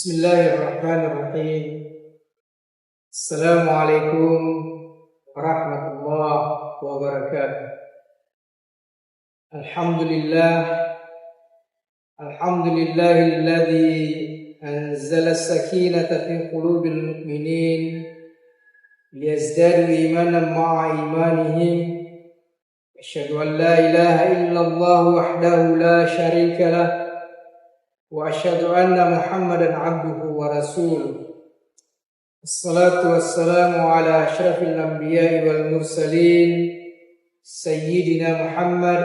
Bismillahirrahmanirrahim. Assalamualaikum warahmatullahi wabarakatuh. Alhamdulillahilladzi anzala as-sakinata fi qulubil mu'minin liyazdadu imanan ma'a imanihim. Asyhadu an la ilaha illallah wahdahu la syarika lah wa asyhadu anna Muhammadan abduhu wa rasuluh. Assalatu wassalamu ala asyrafil anbiya'i wal mursalin sayyidina Muhammad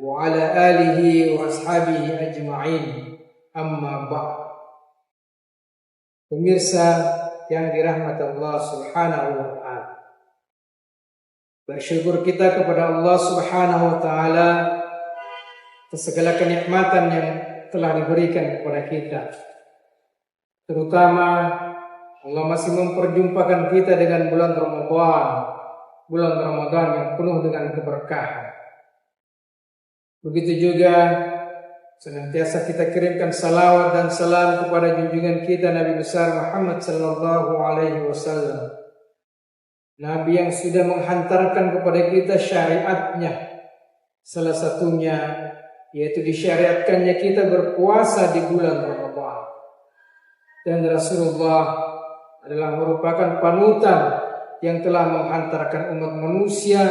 wa ala alihi wa ashabihi ajma'in. Amma ba'd. Pemirsa yang dirahmati Allah Subhanahu wa ta'ala, bersyukur kita kepada Allah Subhanahu wa ta'ala atas segala kenikmatan yang telah diberikan kepada kita. Terutama Allah masih memperjumpakan kita dengan bulan Ramadan yang penuh dengan keberkahan. Begitu juga senantiasa kita kirimkan salawat dan salam kepada junjungan kita Nabi besar Muhammad sallallahu alaihi wasallam. Nabi yang sudah menghantarkan kepada kita syariatnya. Salah satunya yaitu disyariatkannya kita berpuasa di bulan Ramadan. Dan Rasulullah adalah merupakan panutan yang telah menghantarkan umat manusia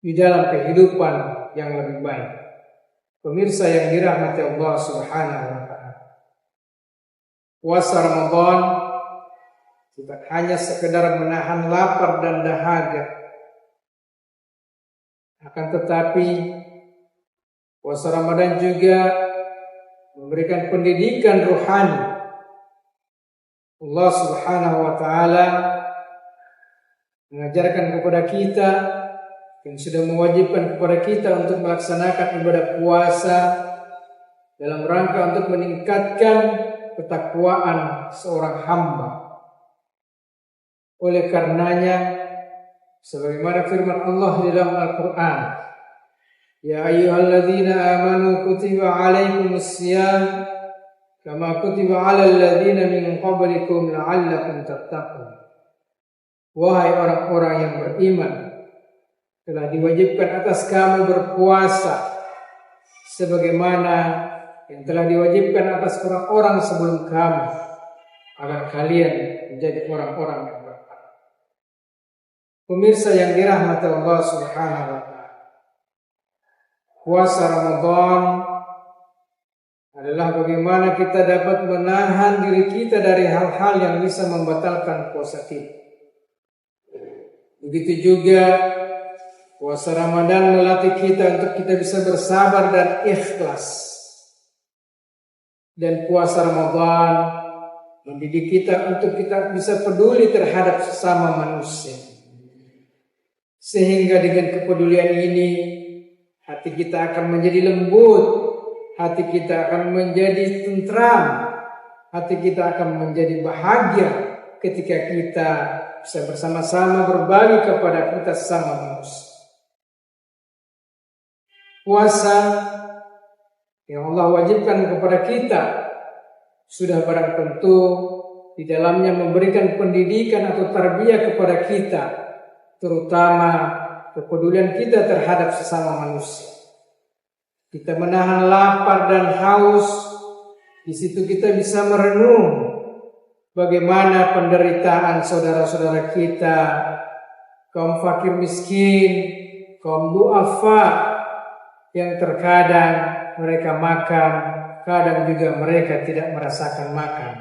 di dalam kehidupan yang lebih baik. Pemirsa yang dirahmati Allah Subhanahu wa ta'ala, puasa Ramadan bukan hanya sekedar menahan lapar dan dahaga, akan tetapi puasa Ramadan juga memberikan pendidikan rohani. Allah Subhanahu wa ta'ala mengajarkan kepada kita yang sudah mewajibkan kepada kita untuk melaksanakan ibadah puasa dalam rangka untuk meningkatkan ketakwaan seorang hamba. Oleh karenanya, sebagaimana firman Allah di dalam Al-Quran, Ya ayyuhalladzina amanu kutiba alaikumus syiyam kama kutiba alal ladzina min qablikum la'allakum tattaqun. Wahai orang-orang yang beriman, telah diwajibkan atas kamu berpuasa sebagaimana yang telah diwajibkan atas orang-orang sebelum kamu, agar kalian menjadi orang-orang yang bertakwa. Pemirsa yang dirahmati Allah Subhanahu wa ta'ala, puasa Ramadan adalah bagaimana kita dapat menahan diri kita dari hal-hal yang bisa membatalkan puasa kita. Begitu juga puasa Ramadan melatih kita untuk kita bisa bersabar dan ikhlas. Dan puasa Ramadan mendidik kita untuk kita bisa peduli terhadap sesama manusia. Sehingga dengan kepedulian ini hati kita akan menjadi lembut, hati kita akan menjadi tentram, hati kita akan menjadi bahagia ketika kita bisa bersama-sama berbagi kepada kita sesama manusia. Puasa yang Allah wajibkan kepada kita sudah barang tentu di dalamnya memberikan pendidikan atau tarbiyah kepada kita, terutama kepedulian kita terhadap sesama manusia. Kita menahan lapar dan haus. Di situ kita bisa merenung bagaimana penderitaan saudara-saudara kita, kaum fakir miskin, kaum duafa, yang terkadang mereka makan, kadang juga mereka tidak merasakan makan.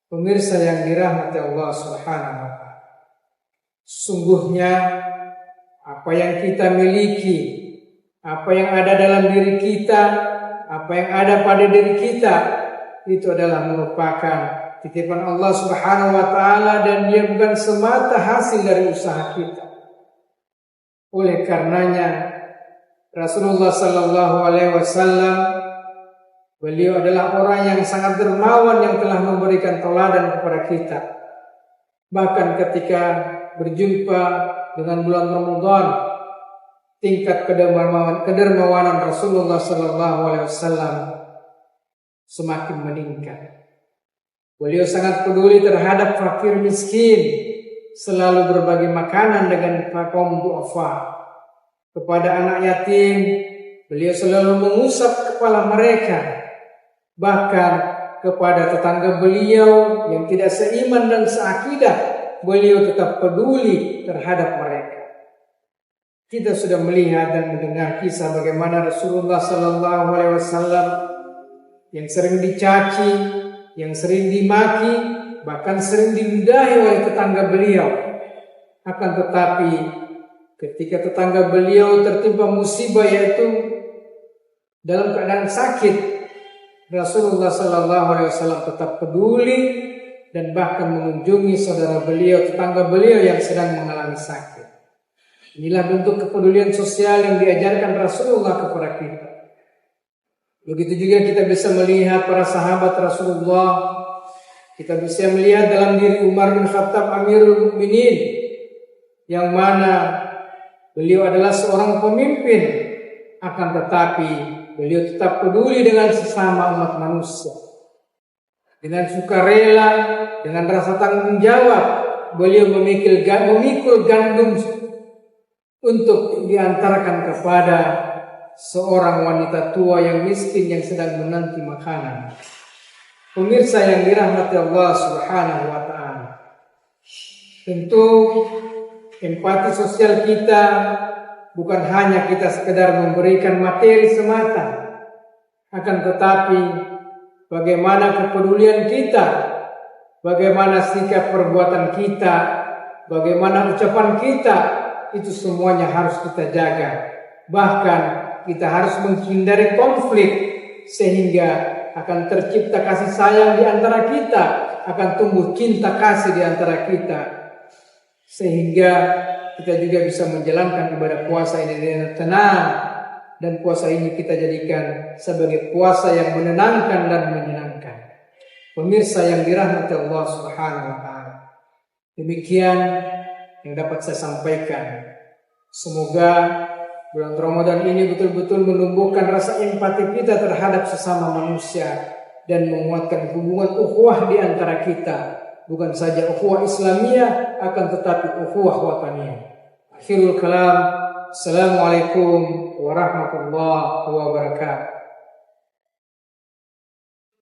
Pemirsa yang dirahmati Allah Subhanahu wa ta'ala, sungguhnya apa yang kita miliki, apa yang ada dalam diri kita, apa yang ada pada diri kita, itu adalah merupakan titipan Allah Subhanahu wa ta'ala, dan dia bukan semata hasil dari usaha kita. Oleh karenanya Rasulullah sallallahu alaihi wasallam, beliau adalah orang yang sangat dermawan yang telah memberikan teladan kepada kita. Bahkan ketika berjumpa dengan bulan Ramadan, tingkat kedermawanan Rasulullah sallallahu alaihi wasallam semakin meningkat. Beliau sangat peduli terhadap fakir miskin, selalu berbagi makanan dengan kaum duafa. Kepada anak yatim, beliau selalu mengusap kepala mereka. Bahkan kepada tetangga beliau yang tidak seiman dan seakidah, beliau tetap peduli terhadap mereka. Kita sudah melihat dan mendengar kisah bagaimana Rasulullah SAW yang sering dicaci, yang sering dimaki, bahkan sering diludahi oleh tetangga beliau. Akan tetapi ketika tetangga beliau tertimpa musibah, yaitu dalam keadaan sakit, Rasulullah SAW tetap peduli dan bahkan mengunjungi saudara beliau, tetangga beliau yang sedang mengalami sakit. Inilah bentuk kepedulian sosial yang diajarkan Rasulullah kepada kita. Begitu juga kita bisa melihat para sahabat Rasulullah. Kita bisa melihat dalam diri Umar bin Khattab Amirul Mukminin, yang mana beliau adalah seorang pemimpin, akan tetapi beliau tetap peduli dengan sesama umat manusia. Dengan sukarela, dengan rasa tanggung jawab, beliau memikul gandum untuk diantarkan kepada seorang wanita tua yang miskin yang sedang menanti makanan. Pemirsa yang dirahmati Allah Subhanahu wa taala. Tentu empati sosial kita bukan hanya kita sekedar memberikan materi semata, akan tetapi bagaimana kepedulian kita, bagaimana sikap perbuatan kita, bagaimana ucapan kita, itu semuanya harus kita jaga. Bahkan kita harus menghindari konflik, sehingga akan tercipta kasih sayang di antara kita, akan tumbuh cinta kasih di antara kita, sehingga kita juga bisa menjalankan ibadah puasa ini dengan tenang, dan puasa ini kita jadikan sebagai puasa yang menenangkan dan menyenangkan. Pemirsa yang dirahmati Allah Subhanahu wa taala, demikian yang dapat saya sampaikan. Semoga bulan Ramadan ini betul-betul menumbuhkan rasa empati kita terhadap sesama manusia dan menguatkan hubungan ukhuwah di antara kita, bukan saja ukhuwah Islamiyah, akan tetapi ukhuwah wataniyah. Akhirul kalam, assalamualaikum warahmatullahi wabarakatuh.